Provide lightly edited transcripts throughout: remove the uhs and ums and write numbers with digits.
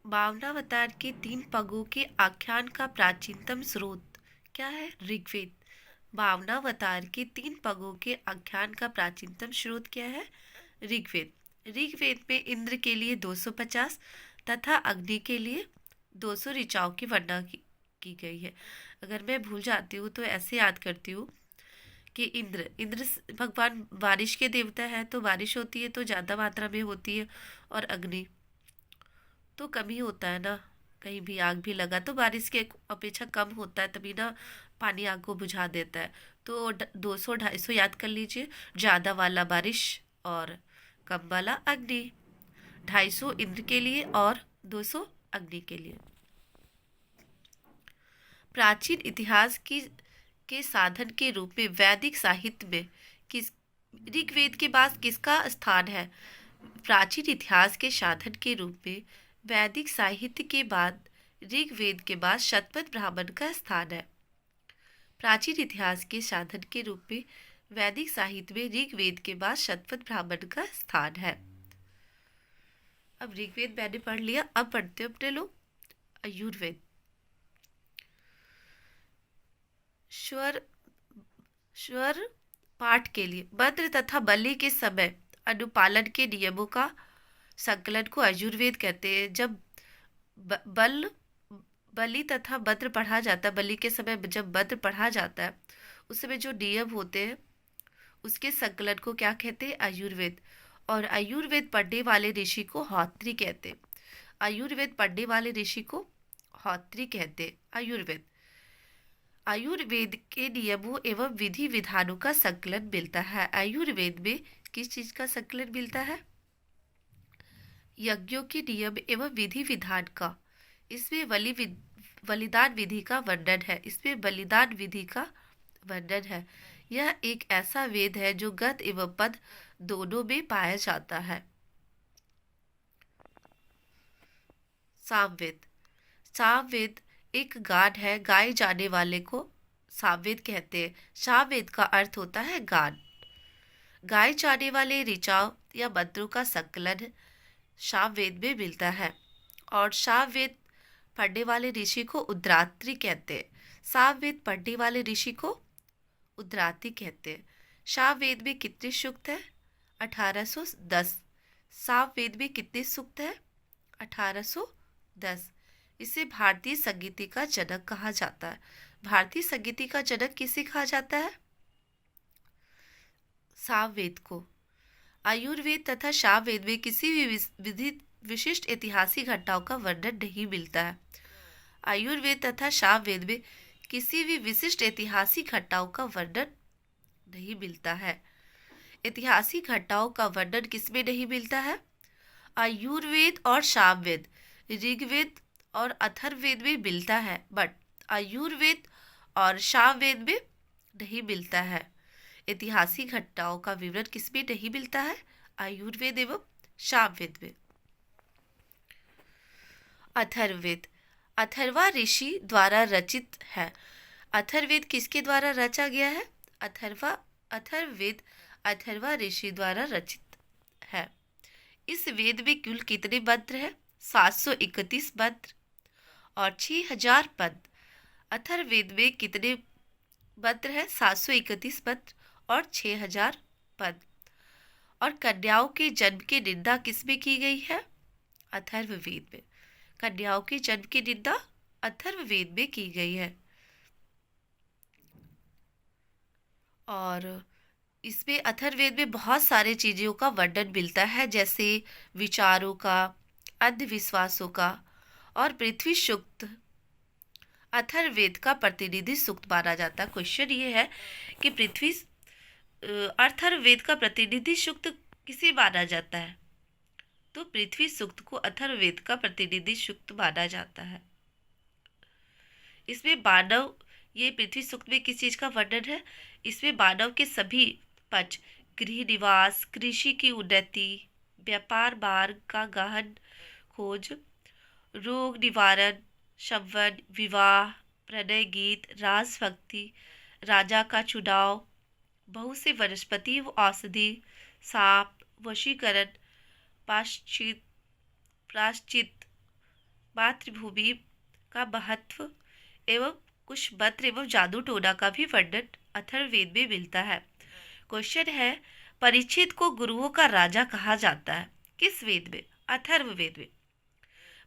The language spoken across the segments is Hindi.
वामनावतार के 3 पगों के आख्यान का प्राचीनतम स्रोत क्या है? ऋग्वेद। वामनावतार के 3 पगों के आख्यान का प्राचीनतम स्रोत क्या है? ऋग्वेद। ऋग्वेद में इंद्र के लिए 250 तथा अग्नि के लिए 200 ऋचाओं की वर्णना की गई है। अगर मैं भूल जाती हूँ तो ऐसे याद करती हूँ कि इंद्र भगवान बारिश के देवता है, तो बारिश होती है तो ज़्यादा मात्रा में होती है, और अग्नि तो कम ही होता है ना। कहीं भी आग भी लगा तो बारिश के अपेक्षा कम होता है, तभी ना पानी आग को बुझा देता है। तो 200-250 याद कर लीजिए। ज़्यादा वाला बारिश और कम वाला अग्नि। 250 इंद्र के लिए और 200 अग्नि के लिए। प्राचीन इतिहास की के साधन के रूप में वैदिक साहित्य में किस ऋग्वेद के बाद किसका स्थान है? प्राचीन इतिहास के साधन के रूप में वैदिक साहित्य के बाद ऋग्वेद के बाद शतपथ ब्राह्मण का स्थान है। प्राचीन इतिहास के साधन के रूप में वैदिक साहित्य में ऋग्वेद के बाद शतपथ ब्राह्मण का स्थान है। अब ऋग्वेद मैंने पढ़ लिया, अब पढ़ते अपने लोग यजुर्वेद। स्वर स्वर पाठ के लिए मंत्र तथा बलि के समय अनुपालन के नियमों का संकलन को यजुर्वेद कहते हैं। जब बल बलि तथा मंत्र पढ़ा जाता है, बलि के समय जब मंत्र पढ़ा जाता है, उस समय जो नियम होते हैं उसके संकलन को क्या कहते हैं? आयुर्वेद। और आयुर्वेद पढ़ने वाले ऋषि को होत्री कहते हैं। आयुर्वेद पढ़ने वाले ऋषि को होत्री कहते हैं। आयुर्वेद आयुर्वेद के नियमों एवं विधि विधानों का संकलन मिलता है। आयुर्वेद में किस चीज का संकलन मिलता है? यज्ञों के नियम एवं विधि विधान का। इसमें बलिदान विधि का वर्णन है। इसमें बलिदान विधि का वर्णन है। यह एक ऐसा वेद है जो गद एवं पद दोनों में पाया जाता है। सामवेद। सामवेद एक गान है, गाए जाने वाले को सामवेद कहते हैं। सामवेद का अर्थ होता है गान। गाए जाने वाले ऋचाओं या मंत्रों का संकलन सामवेद में मिलता है। और सामवेद पढ़ने वाले ऋषि को उद्रात्री कहते हैं। सामवेद पढ़ने वाले ऋषि को उद्राती कहते हैं। सामवेद में कितने सूक्त है? 1810। सामवेद में कितने सूक्त है? 1810। इसे भारतीय संगीति का जनक कहा जाता है। भारतीय संगीति का जनक किसे कहा जाता है? सामवेद को। आयुर्वेद तथा सामवेद में किसी भी विशिष्ट ऐतिहासिक घटनाओं का वर्णन नहीं मिलता है। आयुर्वेद तथा सामवेद में किसी भी विशिष्ट ऐतिहासिक घटनाओं का वर्णन नहीं मिलता है। ऐतिहासिक घटनाओं का वर्णन किसमें नहीं मिलता है? आयुर्वेद और सामवेद। ऋग्वेद और अथर्ववेद में मिलता है, बट आयुर्वेद और सामवेद में नहीं मिलता है। ऐतिहासिक घटनाओं का विवरण किसमें नहीं मिलता है? आयुर्वेद एवं सामवेद में। अथर्ववेद अथर्वा ऋषि द्वारा रचित है। अथर्ववेद किसके द्वारा रचा गया है? अथर्ववेद अथर्वा ऋषि द्वारा रचित है। इस वेद में कुल कितने मंत्र हैं? 731 मंत्र और 6000 पद। अथर्ववेद में कितने मंत्र हैं? 731 मंत्र और 6000 पद। और कन्याओं के जन्म की निंदा किसमें की गई है? अथर्ववेद में। कन्याओं के जन्म की निंदा अथर्ववेद में की गई है। और इसमें अथर्ववेद में बहुत सारे चीजों का वर्णन मिलता है, जैसे विचारों का, अंधविश्वासों का और पृथ्वी सूक्त अथर्ववेद का प्रतिनिधि सूक्त माना जाता है। क्वेश्चन ये है कि अथर्ववेद का प्रतिनिधि सूक्त किसे माना जाता है? तो पृथ्वी सूक्त को अथर्ववेद का प्रतिनिधि सूक्त माना जाता है। इसमें मानव, ये पृथ्वी सूक्त में किस चीज का वर्णन है? इसमें मानव के सभी पक्ष, गृह निवास, कृषि की उन्नति, व्यापार मार्ग का गहन खोज, रोग निवारण, संवन, विवाह, प्रणय गीत, राजभक्ति, राजा का चुनाव, बहुत से वनस्पति व औषधि, साप, वशीकरण, प्राश्चित, मातृभूमि का महत्व एवं कुछ मंत्र एवं जादू टोना का भी वर्णन अथर्ववेद में मिलता है। क्वेश्चन है, परीक्षित को गुरुओं का राजा कहा जाता है किस वेद में? अथर्ववेद में।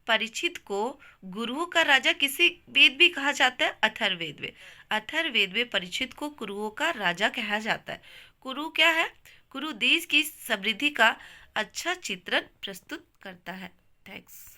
परीक्षित को गुरुओं का राजा किसी वेद में कहा जाता है? अथर्ववेद में। अथर्ववेद में परीक्षित को गुरुओं का राजा कहा जाता है। गुरु क्या है? गुरु देश की समृद्धि का अच्छा चित्रण प्रस्तुत करता है। थैंक्स।